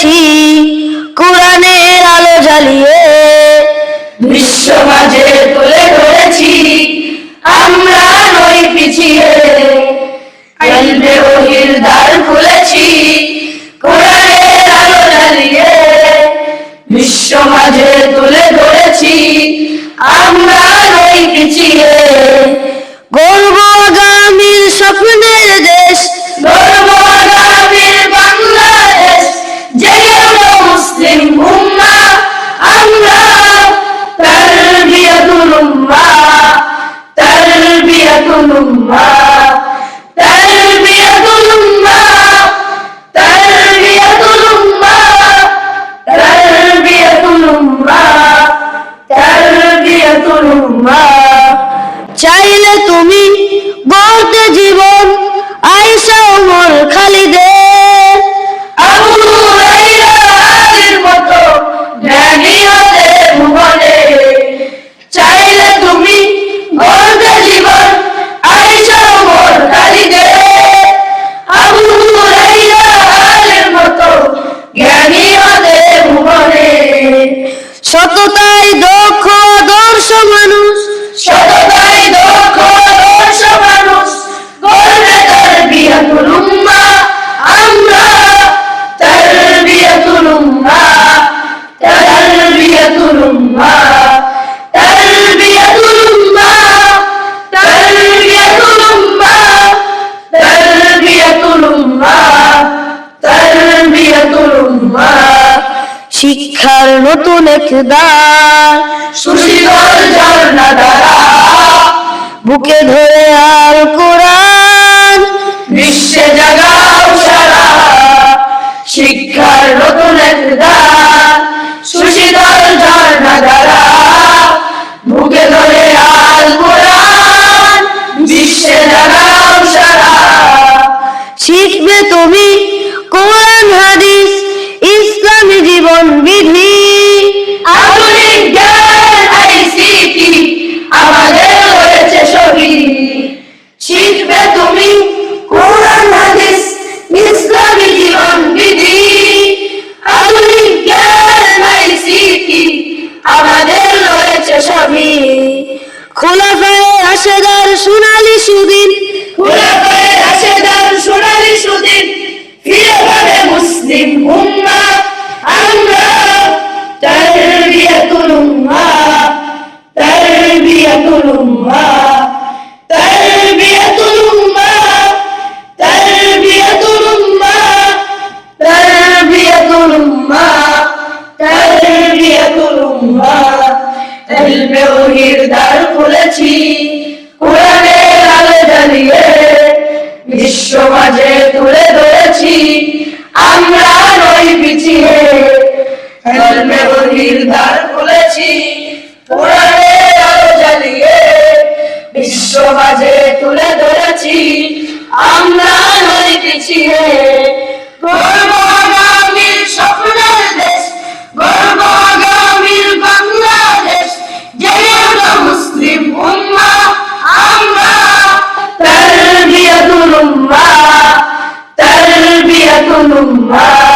ধরেছি কোরআনের আলো জ্বালিয়ে, বিশ্ব মাঝে তুলে ধরেছি আমরা নই পিছিয়ে, ইলমে ওহির দ্বার খুলেছি কোরআনের আলো জ্বালিয়ে, বিশ্ব মাঝে তুলে ধরেছি আমরা নই পিছিয়ে। গর্ব আগামীর স্বপ্নের দেশ, গর্ব আগামীর বাংলাদেশ, জেগে ওঠো মুসলিম উম্মাহ আমরা, তারবিয়াতুল উম্মাহ, তারবিয়াতুল উম্মাহ, তারবিয়াতুল উম্মাহ, তারবিয়াতুল উম্মাহ, তারবিয়াতুল উম্মাহ, তারবিয়াতুল উম্মাহ। চাইলে তুমি গড়তে জীবন আয়েশা ওমর খালিদের, আবু হুরায়রা আলীর মতো জ্ঞানী হতে ভুবনে, চাইলে তুমি গড়তে জীবন আয়েশা ওমর খালিদের, আবু হুরায়রা আলীর মতো জ্ঞানী হতে ভুবনে। সততাই দক্ষ আদর্শ মানুষ, সততাই দক্ষ আদর্শ মানুষ গড়বে তারবিয়াতুল উম্মাহ আমরা, তারবিয়াতুল উম্মাহ, তারবিয়াতুল উম্মাহ, তারবিয়াতুল উম্মাহ, তারবিয়াতুল উম্মাহ, তারবিয়াতুল উম্মাহ, তারবিয়াতুল উম্মাহ। শিক্ষার নতুন এক দ্বার সুশীতল ঝর্ণা দ্বারা বুকে ধরে আল কোরআন, বিশ্বে জাগাও সারা, শিক্ষার নতুন এক দ্বার সুশীতল ঝর্ণা দ্বারা বুকে ধরে আল কোরআন, বিশ্বে জাগাও সারা। শিখবে তুমি কোরআন হাদিস ইসলামী জীবন বিধি, আধুনিক জ্ঞান আইসিটি আমাদের রয়েছে শহীদ, শিখবে তুমি কোরআন হাদিস ইসলামী জীবন বিধি, আধুনিক জ্ঞান আইসিটি আমাদের রয়েছে শহীদ। খোলাফায়ে রাশেদার সোনালী সুদিন, খোলাফায়ে রাশেদার সোনালী সুদিন ফিরে পাবে মুসলিম উম্মাহ আমরা, তারবিয়াতুল উম্মাহ, তারবিয়াতুল উম্মাহ, তারবিয়াতুল উম্মাহ, তারবিয়াতুল উম্মাহ, তারবিয়াতুল উম্মাহ, তারবিয়াতুল উম্মাহ। ইলমে ওহির দ্বার খুলেছি কোরআনের আলো জ্বালিয়ে, বিশ্ব মাঝে তুলে ধরেছি আমরা নই পিছিয়ে, ইলমে ওহির দ্বার খুলেছি কোরআনের আলো জ্বালিয়ে, বিশ্ব মাঝে তুলে ধরেছি আমরা নই পিছিয়ে। গর্ব আগামীর স্বপ্নের দেশ, গর্ব আগামীর বাংলাদেশ, জেগে ওঠো মুসলিম উম্মাহ আমরা, তারবিয়াতুল উম্মাহ, তারবিয়াতুল উম্মাহ,